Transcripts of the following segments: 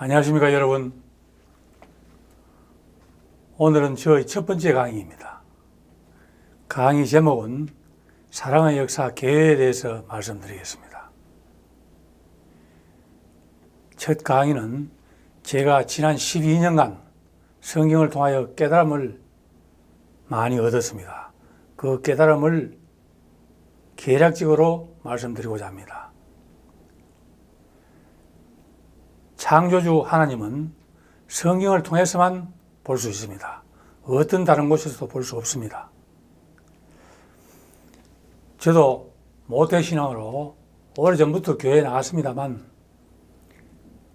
안녕하십니까 여러분. 오늘은 저의 첫 번째 강의입니다. 강의 제목은 사랑의 역사 개요에 대해서 말씀드리겠습니다. 첫 강의는 제가 지난 12년간 성경을 통하여 깨달음을 많이 얻었습니다. 그 깨달음을 개략적으로 말씀드리고자 합니다. 창조주 하나님은 성경을 통해서만 볼 수 있습니다. 어떤 다른 곳에서도 볼 수 없습니다. 저도 모태신앙으로 오래전부터 교회에 나갔습니다만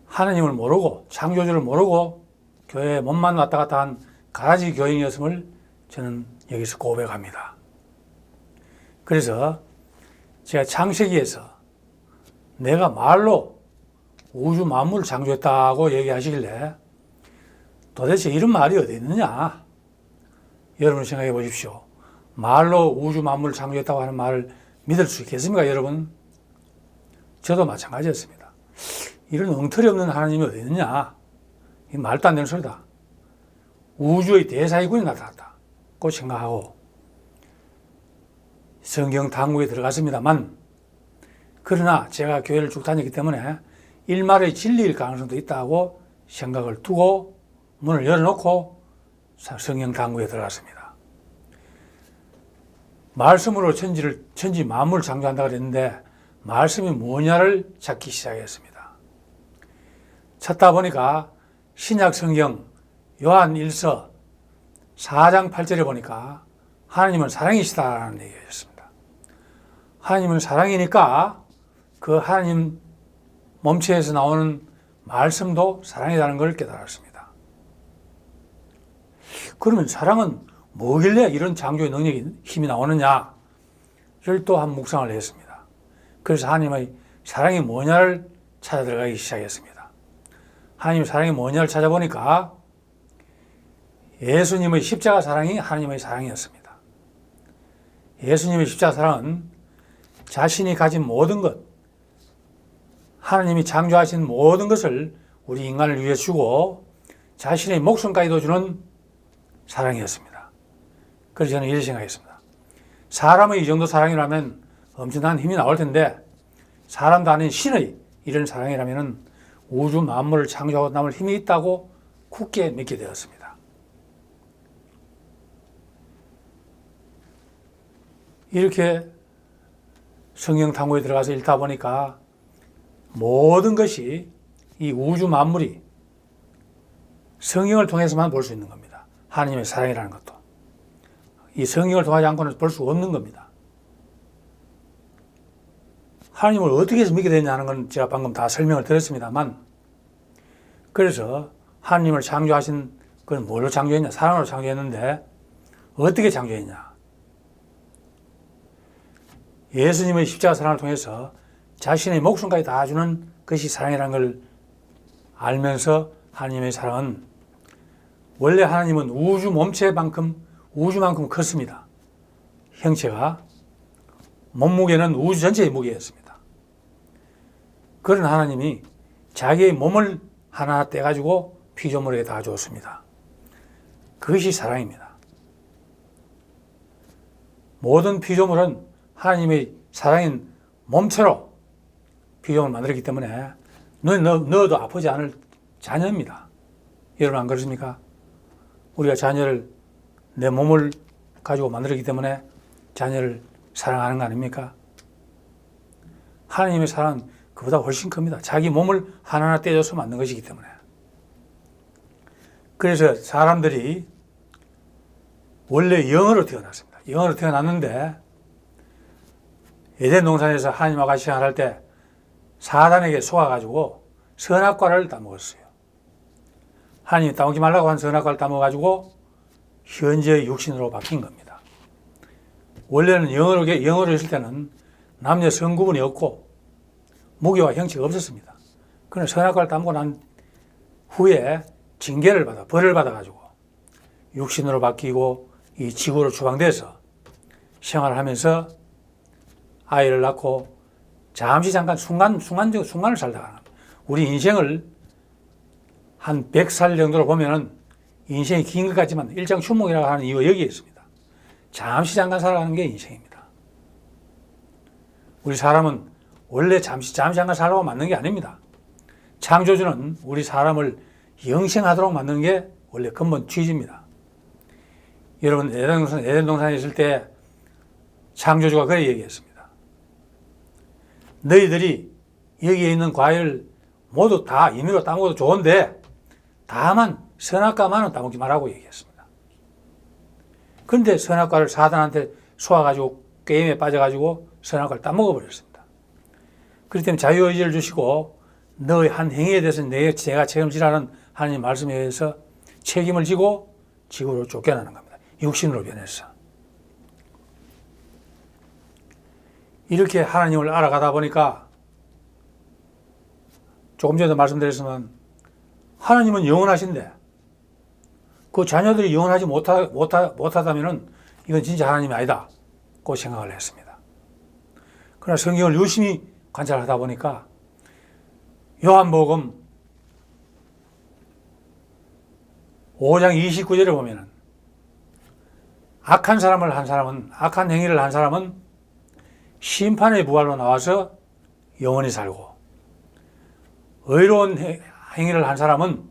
하나님을 모르고 창조주를 모르고 교회에 몸만 왔다 갔다 한 가라지 교인이었음을 저는 여기서 고백합니다. 그래서 제가 창세기에서 내가 말로 우주 만물을 창조했다고 얘기하시길래 도대체 이런 말이 어디 있느냐? 여러분 생각해 보십시오. 말로 우주 만물을 창조했다고 하는 말을 믿을 수 있겠습니까, 여러분? 저도 마찬가지였습니다. 이런 엉터리 없는 하나님이 어디 있느냐? 이 말도 안 되는 소리다. 우주의 대사이군이 나타났다고 생각하고 성경 당국에 들어갔습니다만, 그러나 제가 교회를 쭉 다녔기 때문에 일말의 진리일 가능성도 있다고 생각을 두고 문을 열어놓고 성경 당국에 들어갔습니다. 말씀으로 천지 만물을 창조한다고 그랬는데 말씀이 뭐냐를 찾기 시작했습니다. 찾다 보니까 신약 성경 요한 1서 4장 8절에 보니까 하나님은 사랑이시다라는 얘기였습니다. 하나님은 사랑이니까 그 하나님 몸체에서 나오는 말씀도 사랑이라는 걸 깨달았습니다. 그러면 사랑은 뭐길래 이런 창조의 능력이 힘이 나오느냐를 또 한 묵상을 했습니다. 그래서 하나님의 사랑이 뭐냐를 찾아 들어가기 시작했습니다. 하나님의 사랑이 뭐냐를 찾아보니까 예수님의 십자가 사랑이 하나님의 사랑이었습니다. 예수님의 십자가 사랑은 자신이 가진 모든 것, 하나님이 창조하신 모든 것을 우리 인간을 위해 주고 자신의 목숨까지도 주는 사랑이었습니다. 그래서 저는 이렇게 생각했습니다. 사람의 이 정도 사랑이라면 엄청난 힘이 나올 텐데 사람도 아닌 신의 이런 사랑이라면 우주 만물을 창조하고 남을 힘이 있다고 굳게 믿게 되었습니다. 이렇게 성경 탐구에 들어가서 읽다 보니까 모든 것이 이 우주 만물이 성경을 통해서만 볼 수 있는 겁니다. 하나님의 사랑이라는 것도. 이 성경을 통하지 않고는 볼 수 없는 겁니다. 하나님을 어떻게 해서 믿게 되냐는 건 제가 방금 다 설명을 드렸습니다만, 그래서 하나님을 창조하신 그건 뭘로 창조했냐? 사랑으로 창조했는데 어떻게 창조했냐? 예수님의 십자가 사랑을 통해서 자신의 목숨까지 다 주는 것이 사랑이라는 걸 알면서 하나님의 사랑은 원래 하나님은 우주만큼 컸습니다. 형체가 몸무게는 우주 전체의 무게였습니다. 그런 하나님이 자기의 몸을 하나 떼가지고 피조물에게 다 줬습니다. 그것이 사랑입니다. 모든 피조물은 하나님의 사랑인 몸체로 피조물을 만들었기 때문에 넣어도 아프지 않을 자녀입니다. 여러분 안 그렇습니까? 우리가 자녀를 내 몸을 가지고 만들었기 때문에 자녀를 사랑하는 거 아닙니까? 하나님의 사랑은 그보다 훨씬 큽니다. 자기 몸을 하나하나 떼줘서 만든 것이기 때문에. 그래서 사람들이 원래 영으로 태어났습니다. 영으로 태어났는데 에덴 동산에서 하나님과 같이 생활할 때 사단에게 속아가지고 선악과를 따먹었어요. 하나님이 따먹지 말라고 한 선악과를 따먹어가지고 현재의 육신으로 바뀐 겁니다. 원래는 영으로 있을 때는 남녀 성구분이 없고 무게와 형체가 없었습니다. 그러나 선악과를 따먹고 난 후에 벌을 받아가지고 육신으로 바뀌고 이 지구로 추방돼서 생활하면서 아이를 낳고 잠시 잠깐 순간을 살다가 우리 인생을 한 100살 정도로 보면은 인생이 긴 것 같지만 일장춘몽이라고 하는 이유가 여기에 있습니다. 잠시 잠깐 살아가는 게 인생입니다. 우리 사람은 원래 잠시 잠깐 살라고 만든 게 아닙니다. 창조주는 우리 사람을 영생하도록 만드는 게 원래 근본 취지입니다. 여러분 에덴 동산에 있을 때 창조주가 그렇게 얘기했습니다. 너희들이 여기에 있는 과일을 모두 다 임의로 따먹어도 좋은데 다만 선악과만은 따먹지 말라고 얘기했습니다. 그런데 선악과를 사단한테 쏘아가지고 게임에 빠져가지고 선악과를 따먹어 버렸습니다. 그렇기 때문에 자유의지를 주시고 너의 한 행위에 대해서 내가 책임을 지라는 하나님 말씀에 의해서 책임을 지고 지구로 쫓겨나는 겁니다. 육신으로 변해서. 이렇게 하나님을 알아가다 보니까 조금 전에도 말씀드렸지만 하나님은 영원하신데 그 자녀들이 영원하지 못하다면 이건 진짜 하나님이 아니다 고 생각을 했습니다. 그러나 성경을 유심히 관찰하다 보니까 요한복음 5장 29절에 보면은 악한 행위를 한 사람은 심판의 부활로 나와서 영원히 살고 의로운 행위를 한 사람은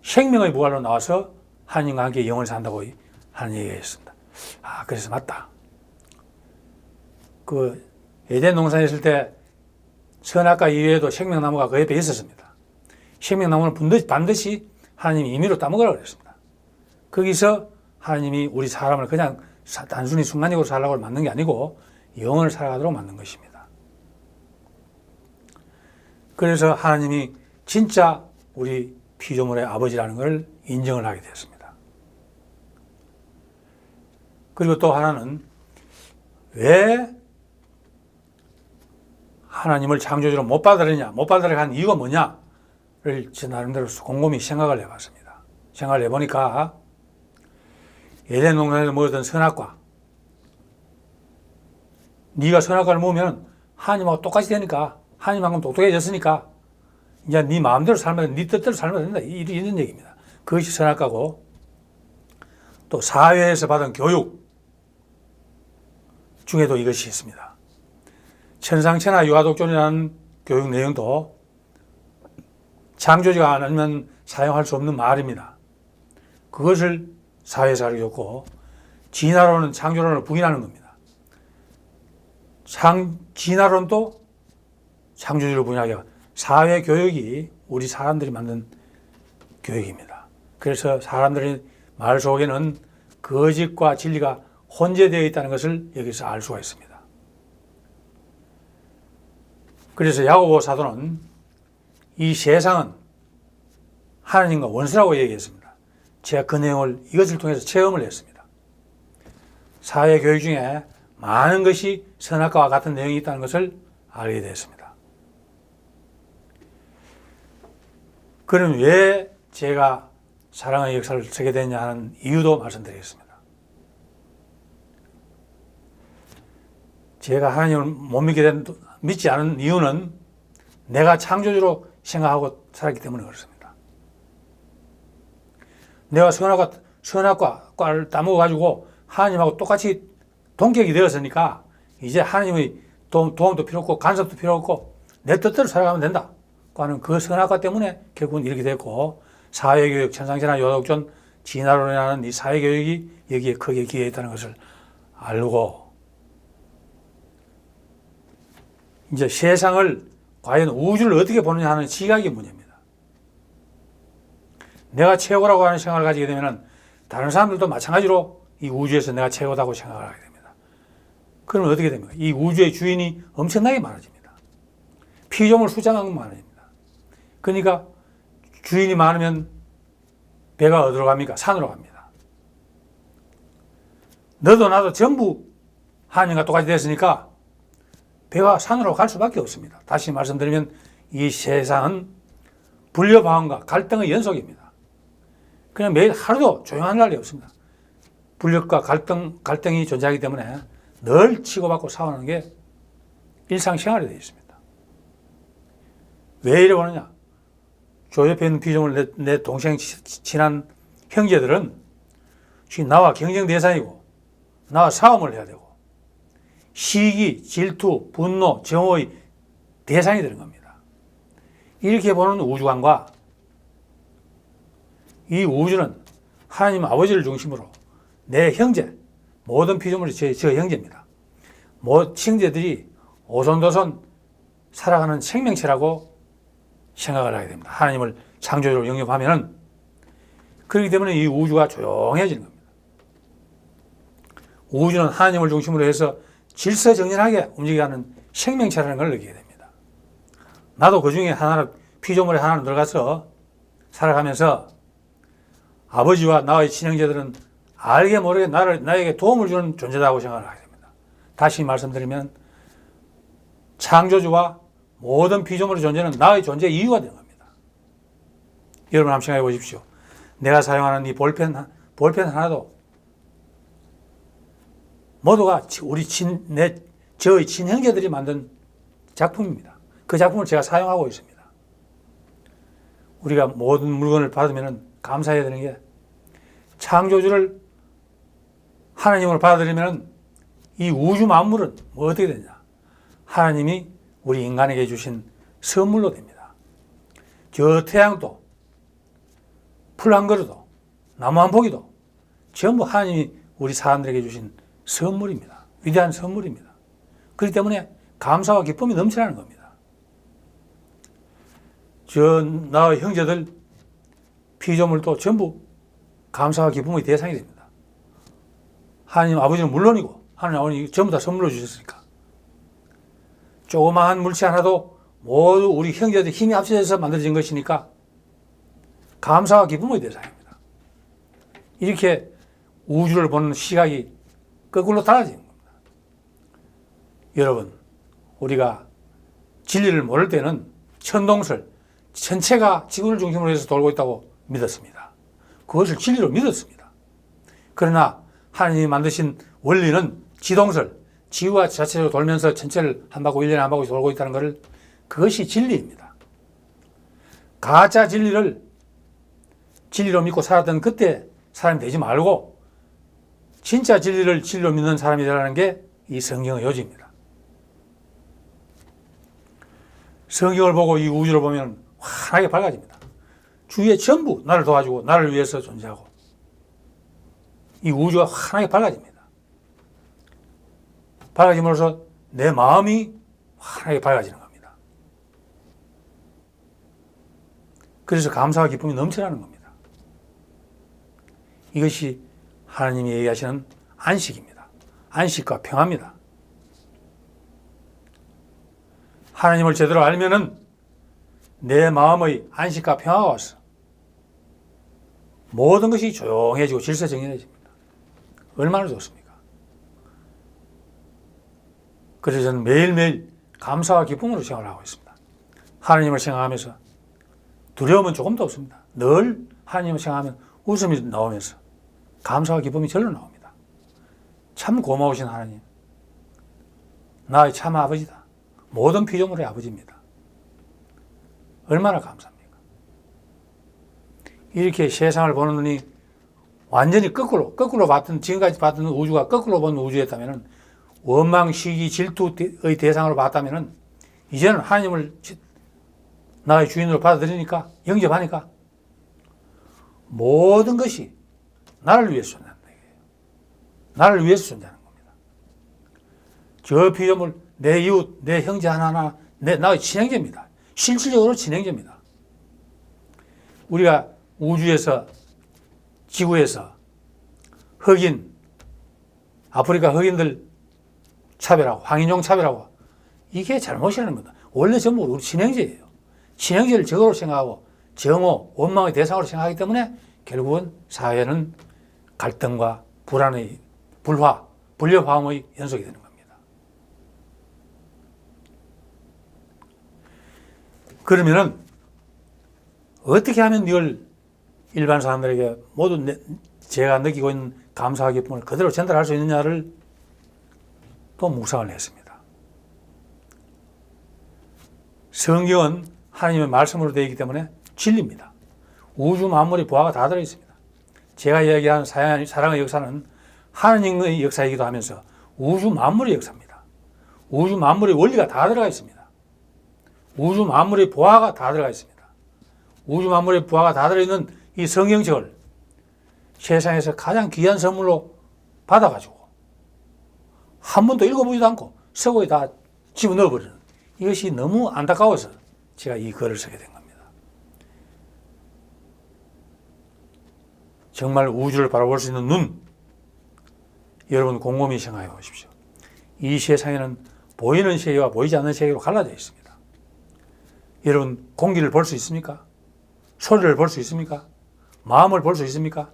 생명의 부활로 나와서 하나님과 함께 영원히 산다고 하는 얘기가 있습니다. 그래서 맞다. 그 에덴 동산에 있을 때 선악과 이외에도 생명나무가 그 옆에 있었습니다. 생명나무는 반드시 하나님이 임의로 따먹으라고 그랬습니다. 거기서 하나님이 우리 사람을 그냥 단순히 순간적으로 살라고 만든 게 아니고 영원을 살아가도록 만든 것입니다. 그래서 하나님이 진짜 우리 피조물의 아버지라는 걸 인정을 하게 되었습니다. 그리고 또 하나는 왜 하나님을 창조주로 못 받으려고 한 이유가 뭐냐를 제 나름대로 곰곰이 생각을 해봤습니다. 생각을 해보니까 에덴 동산에서 먹었던 선악과, 네가 선악과를 먹으면 하나님하고 똑같이 되니까 하나님만큼 똑똑해졌으니까 이제 네 마음대로 살면 네 뜻대로 살면 된다 이런 얘기입니다. 그것이 선악과고 또 사회에서 받은 교육 중에도 이것이 있습니다. 천상천하 유아독존이라는 교육 내용도 창조주가 아니면 사용할 수 없는 말입니다. 그것을 사회에서 가르쳤고 진화론은 창조론을 부인하는 겁니다. 진화론도 창조주를 부인하게 사회교육이 우리 사람들이 만든 교육입니다. 그래서 사람들의 말 속에는 거짓과 진리가 혼재되어 있다는 것을 여기서 알 수가 있습니다. 그래서 야고보 사도는 이 세상은 하나님과 원수라고 얘기했습니다. 제가 그 내용을 이것을 통해서 체험을 했습니다. 사회교육 중에 많은 것이 선악과와 같은 내용이 있다는 것을 알게 됐습니다. 그럼 왜 제가 사랑의 역사를 쓰게 됐냐 하는 이유도 말씀드리겠습니다. 제가 하나님을 못 믿지 않은 이유는 내가 창조주로 생각하고 살았기 때문에 그렇습니다. 내가 선악과를 따먹어가지고 하나님하고 똑같이 동격이 되었으니까 이제 하나님의 도움도 필요 없고 간섭도 필요 없고 내 뜻대로 살아가면 된다 하는 그 선악과 때문에 결국은 이렇게 됐고 사회교육, 천상천하 유아독존, 진화론이라는 이 사회교육이 여기에 크게 기여했다는 것을 알고 이제 세상을 과연 우주를 어떻게 보느냐 하는 시각이 문제입니다. 내가 최고라고 하는 생각을 가지게 되면 다른 사람들도 마찬가지로 이 우주에서 내가 최고다고 생각을 하게 됩니다. 그러면 어떻게 됩니까? 이 우주의 주인이 엄청나게 많아집니다. 피조물 숫자만큼 많아집니다. 그러니까 주인이 많으면 배가 어디로 갑니까? 산으로 갑니다. 너도 나도 전부 하나님과 똑같이 됐으니까 배가 산으로 갈 수밖에 없습니다. 다시 말씀드리면 이 세상은 불협화음과 갈등의 연속입니다. 그냥 매일 하루도 조용한 날이 없습니다. 불력과 갈등이 존재하기 때문에 늘 치고받고 싸우는 게 일상생활이 되어 있습니다. 왜 이래 보느냐? 저 옆에 있는 피조물 내 동생 친한 형제들은 지금 나와 경쟁 대상이고 나와 싸움을 해야 되고 시기, 질투, 분노, 정오의 대상이 되는 겁니다. 이렇게 보는 우주관과 이 우주는 하나님 아버지를 중심으로 내 형제, 모든 피조물이 저 형제입니다. 형제들이 오손도손 살아가는 생명체라고 생각을 하게 됩니다. 하나님을 창조주로 영접하면은. 그렇기 때문에 이 우주가 조용해지는 겁니다. 우주는 하나님을 중심으로 해서 질서정연하게 움직이는 생명체라는 걸 느끼게 됩니다. 나도 그 중에 피조물의 하나로 들어가서 살아가면서 아버지와 나의 친형제들은 알게 모르게 나에게 도움을 주는 존재다고 생각을 하게 됩니다. 다시 말씀드리면 창조주와 모든 피조물의 존재는 나의 존재의 이유가 되는 겁니다. 여러분 한번 생각해 보십시오. 내가 사용하는 이 볼펜 하나도 모두가 저의 친형제들이 만든 작품입니다. 그 작품을 제가 사용하고 있습니다. 우리가 모든 물건을 받으면 감사해야 되는 게 창조주를 하나님으로 받아들이면 이 우주 만물은 어떻게 되냐? 하나님이 우리 인간에게 주신 선물로 됩니다. 저 태양도, 풀 한 그루도, 나무 한 포기도 전부 하나님이 우리 사람들에게 주신 선물입니다. 위대한 선물입니다. 그렇기 때문에 감사와 기쁨이 넘치라는 겁니다. 나의 형제들, 피조물도 전부 감사와 기쁨의 대상이 됩니다. 하나님 아버지는 물론이고 하나님 아버지 전부 다 선물로 주셨으니까. 조그마한 물체 하나도 모두 우리 형제들 힘이 합쳐져서 만들어진 것이니까 감사와 기쁨의 대상입니다. 이렇게 우주를 보는 시각이 거꾸로 달라지는 겁니다. 여러분, 우리가 진리를 모를 때는 천동설, 전체가 지구를 중심으로 해서 돌고 있다고 믿었습니다. 그것을 진리로 믿었습니다. 그러나 하나님이 만드신 원리는 지동설, 지구가 자체로 돌면서 전체를 한 바퀴, 1년에 한 바퀴 돌고 있다는 것을, 그것이 진리입니다. 가짜 진리를 진리로 믿고 살았던 그때 사람이 되지 말고 진짜 진리를 진리로 믿는 사람이 되라는 게 이 성경의 요지입니다. 성경을 보고 이 우주를 보면 환하게 밝아집니다. 주위에 전부 나를 도와주고 나를 위해서 존재하고 이 우주가 환하게 밝아집니다. 밝아짐으로써 내 마음이 환하게 밝아지는 겁니다. 그래서 감사와 기쁨이 넘쳐나는 겁니다. 이것이 하나님이 얘기하시는 안식입니다. 안식과 평화입니다. 하나님을 제대로 알면은 내 마음의 안식과 평화가 와서 모든 것이 조용해지고 질서정연해집니다. 얼마나 좋습니까? 그래서 저는 매일매일 감사와 기쁨으로 생활을 하고 있습니다. 하나님을 생각하면서 두려움은 조금도 없습니다. 늘 하나님을 생각하면 웃음이 나오면서 감사와 기쁨이 절로 나옵니다. 참 고마우신 하나님, 나의 참 아버지다. 모든 피조물의 아버지입니다. 얼마나 감사합니까? 이렇게 세상을 보는 눈이 완전히 거꾸로 봤던, 지금까지 봤던 우주가 거꾸로 본 우주였다면, 원망, 시기, 질투의 대상으로 봤다면, 이제는 하나님을 나의 주인으로 받아들이니까, 영접하니까, 모든 것이 나를 위해서 존재한다. 나를 위해서 존재하는 겁니다. 저 피조물, 내 이웃, 내 형제 하나하나, 나의 친형제입니다. 실질적으로 친형제입니다. 우리가 우주에서, 지구에서 흑인, 아프리카 흑인들 차별하고, 황인종 차별하고, 이게 잘못이라는 겁니다. 원래 전부 우리 친형제예요. 친형제를 적으로 생각하고, 정오, 원망의 대상으로 생각하기 때문에 결국은 사회는 갈등과 불안의 불협화음의 연속이 되는 겁니다. 그러면은 어떻게 하면 이걸 일반 사람들에게 모두 제가 느끼고 있는 감사와 기쁨을 그대로 전달할 수 있느냐를 또 묵상을 했습니다. 성경은 하나님의 말씀으로 되어 있기 때문에 진리입니다. 우주 만물의 보화가 다 들어있습니다. 제가 이야기하는 사랑의 역사는 하나님의 역사이기도 하면서 우주 만물의 역사입니다. 우주 만물의 원리가 다 들어가 있습니다. 우주 만물의 보화가 다 들어가 있습니다. 우주 만물의 보화가 다 들어있는 이 성경책을 세상에서 가장 귀한 선물로 받아가지고 한 번도 읽어보지도 않고 서고에 다 집어넣어버리는, 이것이 너무 안타까워서 제가 이 글을 쓰게 된 겁니다. 정말 우주를 바라볼 수 있는 눈, 여러분 곰곰이 생각해 보십시오. 이 세상에는 보이는 세계와 보이지 않는 세계로 갈라져 있습니다. 여러분 공기를 볼 수 있습니까? 소리를 볼 수 있습니까? 마음을 볼 수 있습니까?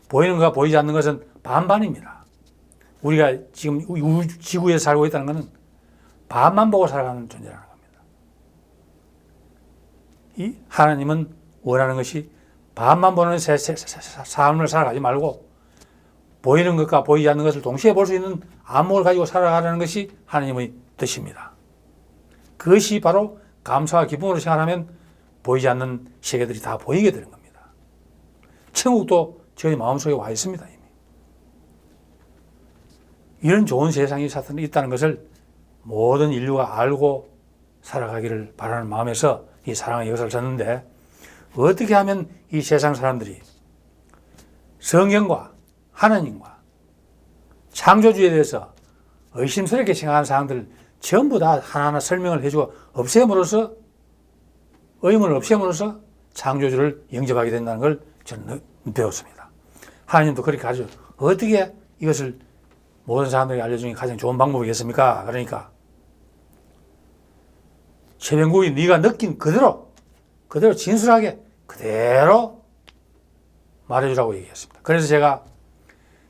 보이는 것과 보이지 않는 것은 반반입니다. 우리가 지금 지구에 살고 있다는 것은 반만 보고 살아가는 존재라는 겁니다. 이 하나님은 원하는 것이 반만 보는 삶을 살아가지 말고 보이는 것과 보이지 않는 것을 동시에 볼 수 있는 안목을 가지고 살아가라는 것이 하나님의 뜻입니다. 그것이 바로 감사와 기쁨으로 생각하면 보이지 않는 세계들이 다 보이게 되는 겁니다. 천국도 저희 마음속에 와 있습니다. 이미. 이런 좋은 세상이 있다는 것을 모든 인류가 알고 살아가기를 바라는 마음에서 이 사랑의 역사를 썼는데, 어떻게 하면 이 세상 사람들이 성경과 하나님과 창조주에 대해서 의심스럽게 생각하는 사람들을 전부 다 하나하나 설명을 해주고 없앰으로써, 의문을 없앰으로써 창조주를 영접하게 된다는 걸 저는 배웠습니다. 하나님도 그렇게 가르쳐, 어떻게 이것을 모든 사람들에게 알려주는 게 가장 좋은 방법이겠습니까? 그러니까 최병국이 네가 느낀 그대로 진술하게 그대로 말해주라고 얘기했습니다. 그래서 제가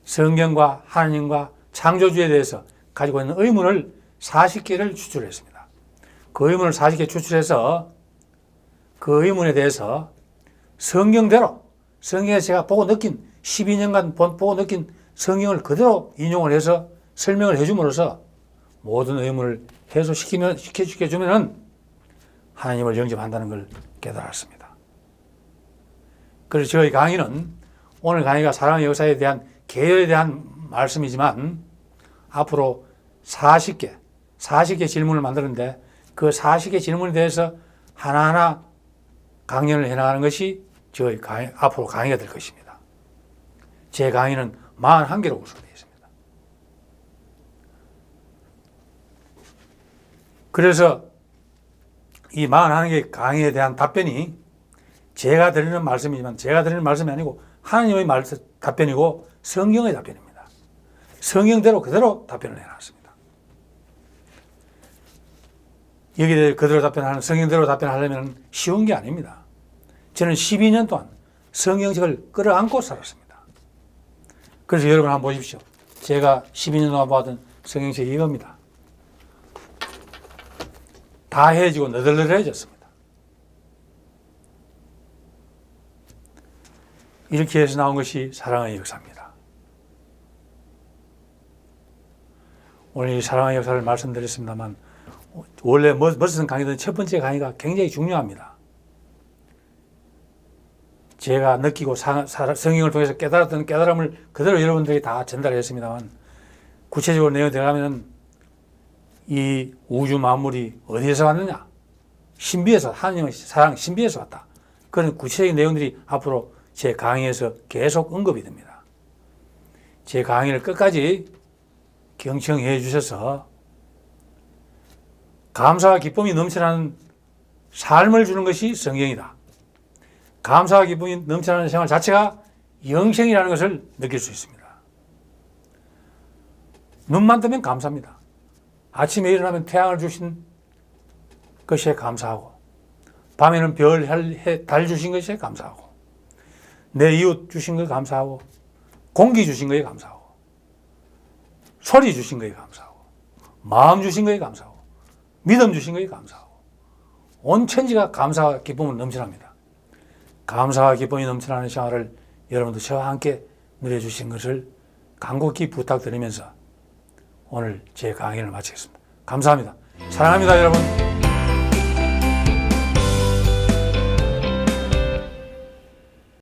성경과 하나님과 창조주에 대해서 가지고 있는 의문을 40개를 추출했습니다. 그 의문을 40개 추출해서 그 의문에 대해서 성경대로, 성경에서 제가 보고 느낀 12년간 보고 느낀 성경을 그대로 인용을 해서 설명을 해줌으로써 모든 의문을 해소시켜주면 하나님을 영접한다는 걸 깨달았습니다. 그래서 저희 강의는, 오늘 강의가 사랑의 역사에 대한 개요에 대한 말씀이지만 앞으로 40개 질문을 만드는데 그 40개 질문에 대해서 하나하나 강연을 해나가는 것이 저희 앞으로 강의가 될 것입니다. 제 강의는 41개로 구성되어 있습니다. 그래서 이 41개 강의에 대한 답변이 제가 드리는 말씀이지만 제가 드리는 말씀이 아니고 하나님의 답변이고 성경의 답변입니다. 성경대로 그대로 답변을 해놨습니다. 여기에 대해 그대로 답변하는, 성경대로 답변하려면 쉬운 게 아닙니다. 저는 12년 동안 성경책을 끌어안고 살았습니다. 그래서 여러분 한번 보십시오. 제가 12년 동안 봐왔던 성경책이 이겁니다. 다 헤어지고 너덜너덜해졌습니다. 이렇게 해서 나온 것이 사랑의 역사입니다. 오늘 이 사랑의 역사를 말씀드렸습니다만, 원래 무슨 강의든 첫 번째 강의가 굉장히 중요합니다. 제가 느끼고 성경을 통해서 깨달았던 깨달음을 그대로 여러분들이 다 전달했습니다만, 구체적으로 내용에 들어가면 이 우주 만물이 어디에서 왔느냐? 신비에서, 하나님의 사랑 신비에서 왔다. 그런 구체적인 내용들이 앞으로 제 강의에서 계속 언급이 됩니다. 제 강의를 끝까지 경청해 주셔서 감사와 기쁨이 넘쳐나는 삶을 주는 것이 성경이다. 감사와 기쁨이 넘쳐나는 생활 자체가 영생이라는 것을 느낄 수 있습니다. 눈만 뜨면 감사합니다. 아침에 일어나면 태양을 주신 것에 감사하고, 밤에는 별, 달 주신 것에 감사하고, 내 이웃 주신 것에 감사하고, 공기 주신 것에 감사하고, 소리 주신 것에 감사하고, 마음 주신 것에 감사하고, 믿음 주신 것에 감사하고, 온 천지가 감사와 기쁨을 넘쳐납니다. 감사와 기쁨이 넘쳐나는 생활을 여러분도 저와 함께 누려주신 것을 간곡히 부탁드리면서 오늘 제 강의를 마치겠습니다. 감사합니다. 사랑합니다, 여러분.